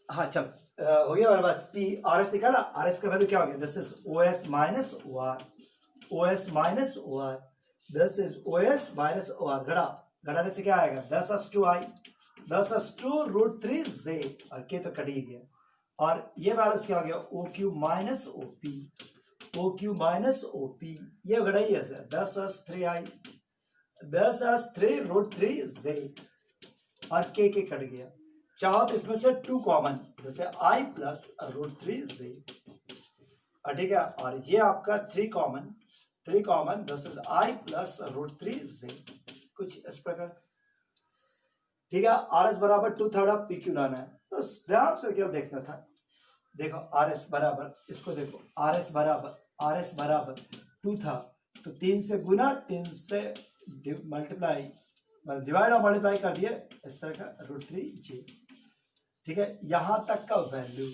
हाँ चल, हो गया हमारे पास पी आर एस निकाला। आर एस का वैल्यू क्या हो गया, this is O S minus O R, O S minus O R, this is O S minus O R. घटाने से क्या आएगा, 10s2 आई, 10s2 रूट 3 जे, और के तो कट ही गया। और ये बैलेंस क्या हो गया, O Q minus O P, O Q minus O P, ये घटाई है 10s3 आई, 10s3 रूट 3 जे, और के कट गया। चाहो तो इसमें से 2 कॉमन, जैसे आई प्लस रूट 3 जे, ठीक है। और ये आपका 3 common, 3 common, this is I plus root 3 J, कुछ इस प्रकार, ठीक है। आर एस बराबर 2/3 ऑफ पी क्यू लाना है, तो ध्यान से क्या देखना था। देखो आर एस बराबर, इसको देखो, आर एस बराबर 2 था, तो 3 से गुना, 3 से मल्टीप्लाई, डिवाइड और मल्टीप्लाई कर दिए इस तरह का, रूट 3 जे, ठीक है। यहां तक का वैल्यू,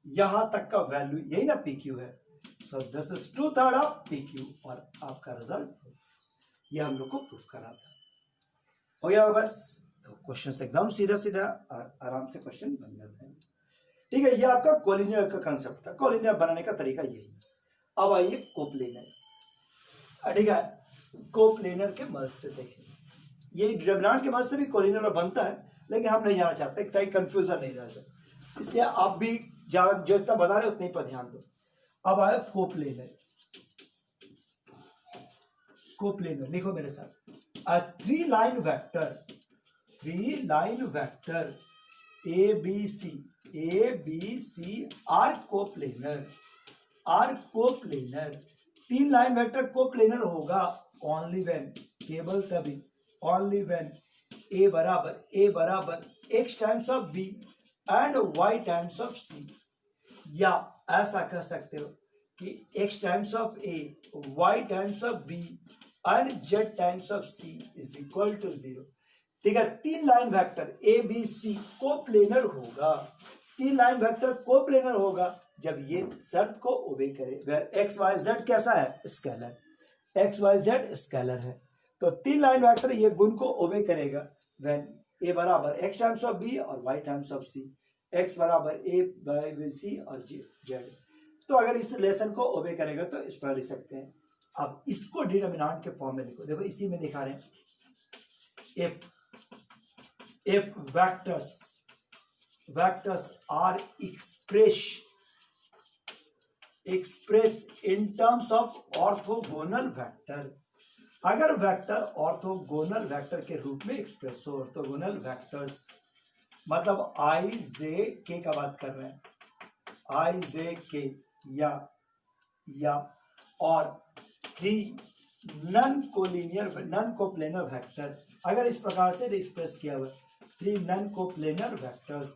यहां तक का वैल्यू यही ना पी क्यू है, so this is 2/3 of P Q, और आपका रिजल्ट प्रूफ, ये हम लोग को प्रूफ करना था। हो गया बस, तो क्वेश्चन एकदम सीधा सीधा और आराम से क्वेश्चन बन जाते हैं, ठीक है। ये आपका कोलिनियर का कंसेप्ट था, कोलिनियर बनाने का तरीका यही। अब आइए कोप्लेनर, ठीक है। कोप्लेनर के मदद से देखें, ये डिटरमिनेंट के मदद से भी कोलिनियर बनता है, लेकिन हम नहीं जाना चाहते ताकि कंफ्यूजन नहीं रह सके, इसलिए आप भी जो इतना बता रहे उतने पर ध्यान दो। अब आए कोप्लेनर, कोप्लेनर लिखो मेरे साथ, a 3 line vector, 3 line vector ABC are coplanar, are coplanar। 3 line vector coplanar होगा ओनली व्हेन, केवल तभी, ओनली व्हेन ए बराबर x times of b and y times of c, या ऐसा कह सकते हो कि x times of a, y times of b and z times of c is equal to 0, ठीक है। 3 line vector A B C coplanar होगा, 3 line vector coplanar होगा जब ये शर्त को ओबे करे, वेयर एक्स वाई जेड कैसा है, scalar, X Y Z scalar है, तो 3 लाइन वेक्टर ये गुण को ओबे करेगा व्हेन ए बराबर एक्स टाइम्स ऑफ बी और Y times of C, X बराबर ए बाई सी और जेड। तो अगर इस रिलेशन को ओबे करेगा तो इस पर लिख सकते हैं। अब इसको डिटरमिनेंट के फॉर्म में लिखो, देखो इसी में दिखा रहे हैं, if vectors are expressed in terms of orthogonal vector, अगर वेक्टर ऑर्थोगोनल वेक्टर के रूप में एक्सप्रेस हो, ऑर्थोगोनल वेक्टर्स मतलब आई जे के का बात कर रहे हैं, आई जे के या और 3 नन कोप्लेनर वेक्टर, अगर इस प्रकार से एक्सप्रेस किया हुआ 3 नन कोप्लेनर वेक्टर्स,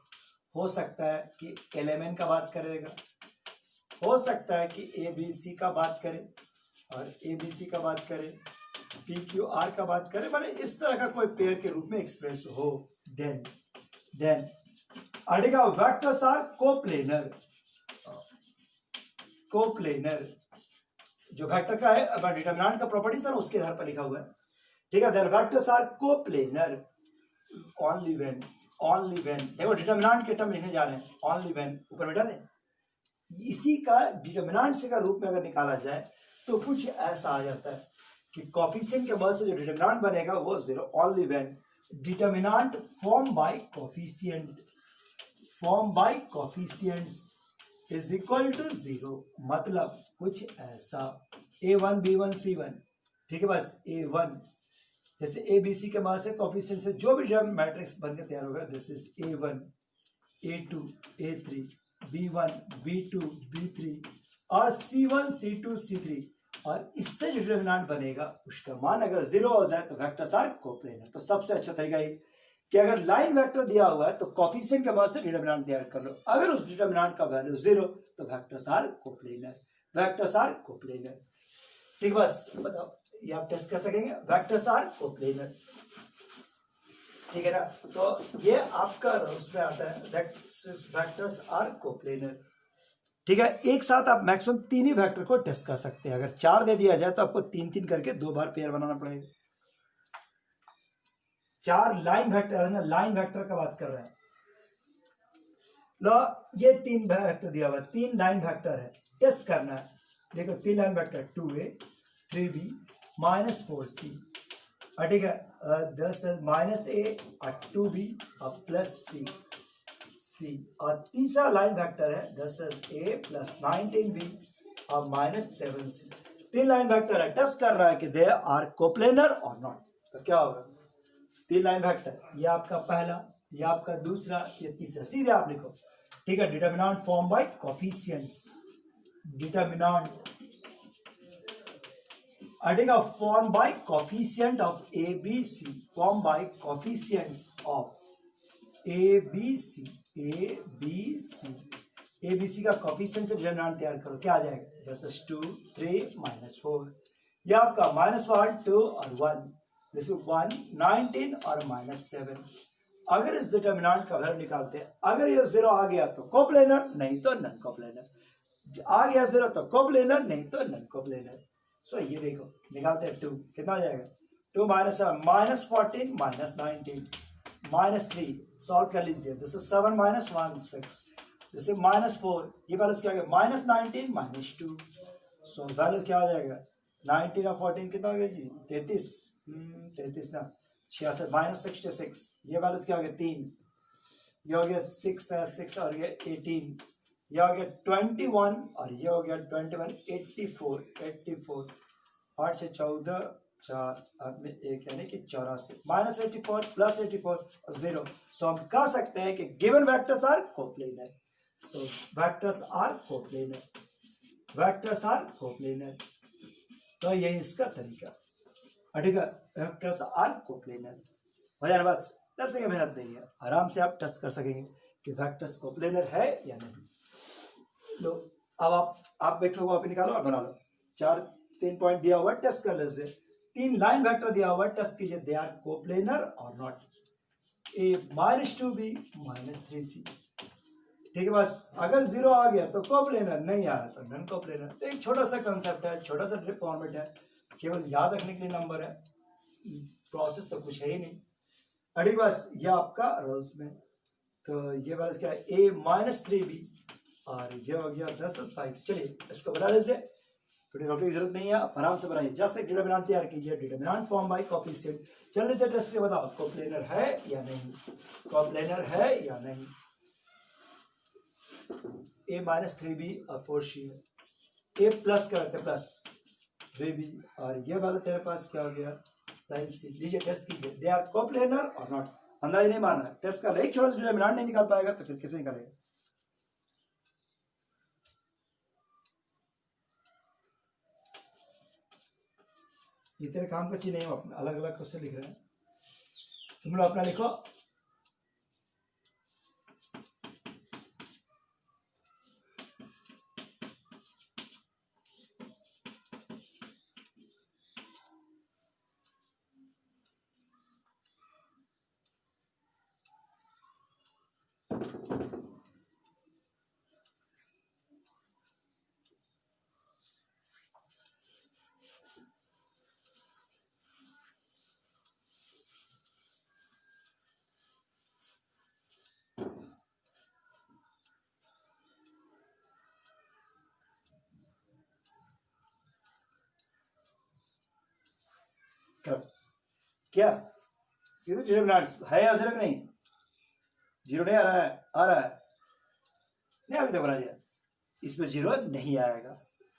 हो सकता है कि एलएमएन का बात करेगा, हो सकता है कि ए बी सी का बात करे और ए बी सी का बात करे, पी क्यू आर का बात करे, माने इस तरह का कोई पेयर के रूप में एक्सप्रेस हो, देन अड़ेगा वेक्टर्स आर कोप्लेनर, जो वेक्टर का है अगर डिटरमिनेंट का प्रॉपर्टीज है ना उसके आधार पर लिखा हुआ है, ठीक है। Then vectors are coplanar only when देखो डिटरमिनेंट के टर्म लिखने जा रहे हैं, ओनली व्हेन ऊपर बैठा दें, इसी का डिटरमिनेंट से का रूप में अगर निकाला जाए तो कुछ ऐसा आ जाता है कि कोफिशिएंट के मदद से जो डिटरमिनेंट बनेगा वो 0, only when determinant form by coefficients is equal to 0, मतलब कुछ ऐसा a1 b1 c1, ठीक है। बस a1 जैसे a b c के मदद से कोफिशिएंट से जो भी मैट्रिक्स बनकर तैयार होगा, this is a1 a2 a3 b1 b2 b3 और c1 c2 c3, और इससे जो डिटरमिनेंट बनेगा उसका मान अगर 0 हो जाए तो वेक्टर्स आर कोप्लेनर। तो सबसे अच्छा तरीका ये कि अगर लाइन वेक्टर दिया हुआ है तो कोफिशिएंट के मदद से डिटरमिनेंट तैयार कर लो, अगर उस डिटरमिनेंट का वैल्यू 0 तो वेक्टर्स आर कोप्लेनर, ठीक। बस बताओ, ये आप टेस्ट कर सकेंगे, वेक्टर्स आर कोप्लेनर, ठीक है ना। तो ये आपका उसमें आता है वेक्टर्स आर कोप्लेनर, ठीक है। एक साथ आप मैक्सिमम 3 ही वेक्टर को टेस्ट कर सकते हैं, अगर 4 दे दिया जाए तो आपको 3 करके 2 बार पेयर बनाना पड़ेगा। 4 लाइन वेक्टर है ना, लाइन वेक्टर का बात कर रहे हैं, लो ये तीन वेक्टर दिया हुआ, तीन लाइन वेक्टर है, टेस्ट करना है। देखो तीन line vector 2a 3b -4c, ठीक है, दस -a और 2b और +c, और तीसरा लाइन वेक्टर है 10a + 19b और -7c। तीन लाइन वेक्टर है, टेस्ट कर रहा है कि दे आर कोप्लेनर और नॉट। तो क्या होगा, तीन लाइन वेक्टर, ये आपका पहला, ये आपका दूसरा, ये तीसरा, सीधे आप लिखो, ठीक है। Determinant form by coefficients, determinant ठीक है, form by coefficient of A B C, form by coefficients of A B C, A B C, A B C का कोफिशिएंट से डिटर्मिनेंट तैयार करो, क्या आ जाएगा, 2 3 -4, ये आपका -1 2 और 1, दिस इज 1 19 और -7। अगर इस डिटर्मिनेंट का वैल्यू निकालते हैं, अगर ये 0 आ गया तो कोप्लेनर, नहीं तो नॉन कोप्लेनर, आ गया 0 तो कोप्लेनर, नहीं तो नॉन कोप्लेनर। सो ये देखो निकालते हैं 2, कितना आ जाएगा, 2 -7 -14 -19 -3, सॉल्व कर लीजिए, दिस इज 7 -1 6, दिस इज -4, ये वैल्यू क्या आ गया, -19 -2, सो वैल्यू क्या आ जाएगा, 19 और 14 कितना हो गया जी, 33, 33 ना, 66 -66, ये वैल्यूज क्या हो गया, 3, ये हो गया 6 है, 6 और ये 18, ये हो गया 21 और ये हो गया 21, 84, 84, 8 से 14 4 आदमी 1 यानी कि 84, -84 +84 और 0। सो हम कह सकते हैं कि given vectors are coplanar, so vectors are coplanar, vectors are coplanar. तो यही इसका तरीका, ठीक है, वेक्टर्स आर कोप्लेनर हो जाए, बस 10 सेकंड मेहनत नहीं है, आराम से आप टेस्ट कर सकेंगे कि वेक्टर्स कोप्लेनर है या नहीं। लो अब आप वेक्टर को निकालो और बना लो, 3 पॉइंट दिया हुआ, टेस्ट कर लीजिए, 3 लाइन वेक्टर दिया हुआ, टेस्ट कीजिए, दे आर कोप्लेनर और नॉट, a -2b -3c, ठीक है। बस अगर 0 आ गया तो कोप्लेनर, नहीं आया तो नॉन कोप्लेनर। तो एक छोटा सा कंसेप्ट है, छोटा सा फॉर्मेट है, केवल याद रखने के लिए नंबर है, प्रोसेस तो कुछ है ही नहीं, ठीक। बस ये आपका रूल्स में, तो ये वाला क्या है, a -3b और ये हो गया 10/5। चलिए इसको बना लीजिए, रोकने की जरूरत नहीं है, आराम से बनाइए, जस्ट एक डिटर्मिनेंट तैयार कीजिए, डिटर्मिनेंट फॉर्म बाय कोफिशिएंट। चलिए से टेस्ट के बताओ कोप्लेनर है या नहीं, कोप्लेनर है या नहीं, a -3b और 4c, a प्लस करते प्लस 3b और ये वाला तेरे पास क्या हो गया 5c। लीजिए टेस्ट कीजिए, दे आर कोप्लेनर और नॉट। अंदाजा नहीं मारना, टेस्ट कर, एक छोटा सा डिटर्मिनेंट नहीं निकाल पाएगा तो फिर किसे निकालेगा। ये तेरे काम का चीज नहीं, हम अलग अलग क्वेश्चन लिख रहे हैं, तुम लोग अपना लिखो। क्या सीधे डिटर्मिनेंट्स है या 0 नहीं, 0 नहीं आ रहा है, आ रहा है नहीं, अभी तक बना दिया, इसमें 0 नहीं आएगा,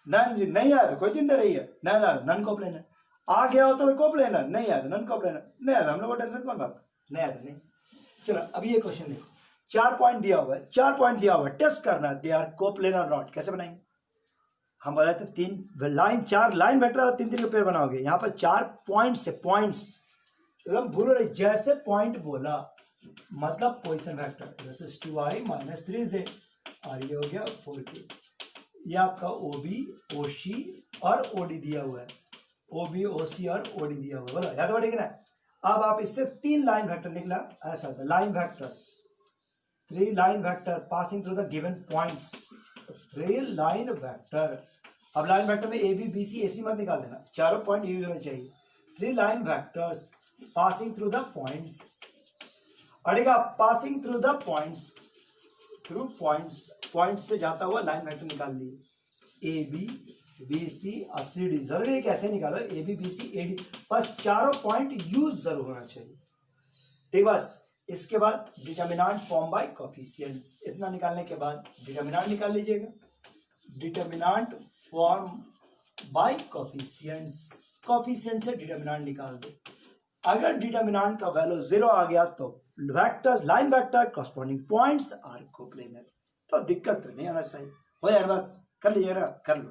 नहीं आया तो कोई चिंता नहीं है, नन कोप्लेनर, आ गया हो तो कोप्लेनर, नहीं आया तो नन कोप्लेनर, नहीं आया तो हम लोग को टेंशन कौन बात, नहीं आया तो नहीं। चलो अभी ये क्वेश्चन देखो, 4 पॉइंट दिया हुआ है, 4 पॉइंट दिया हुआ है, टेस्ट करना है, दे आर कोप्लेनर नॉट। कैसे बनाएंगे, हम बताए थे 3 लाइन, 4 लाइन वेक्टर 3 पेयर बनाओगे, यहाँ पर 4 पॉइंट्स है, पॉइंट्स एकदम भूलो नहीं, जैसे पॉइंट बोला मतलब पोजीशन वेक्टर, जैसे 2i -3j और ये हो गया 4k, ये आपका OB OC और OD दिया हुआ है, OB OC और OD दिया हुआ है, बोलो याद बढ़ेगा ना। अब आप इससे 3 लाइन वेक्टर निकला, ऐसा line vectors, 3 line vector passing through the given points, 3 line vector. अब लाइन वेक्टर में AB BC AC मत निकाल देना, चारों पॉइंट यूज होने चाहिए, 3 line vectors passing through the points, अड़ेगा passing through the points, through points से जाता हुआ लाइन वेक्टर निकाल लिए, ए बी बी सी और सी डी। जरूरी है कैसे निकालो, A B B C A D, बस चारों पॉइंट यूज जरूर होना चाहिए। ठीक, बस इसके बाद डिटर्मिनेंट फॉर्म बाय कोफिशिएंट्स, इतना निकालने के बाद डिटर्मिनेंट निकाल लीजिएगा। Determinant form by coefficients, coefficient से डिटर्मिनेंट निकाल दो। अगर डिटर्मिनेंट का वैल्यू 0 आ गया तो vectors, line vector corresponding points are coplanar, तो दिक्कत तो नहीं आना चाहिए। हो यार, बस कर लीजिएगा, कर लो।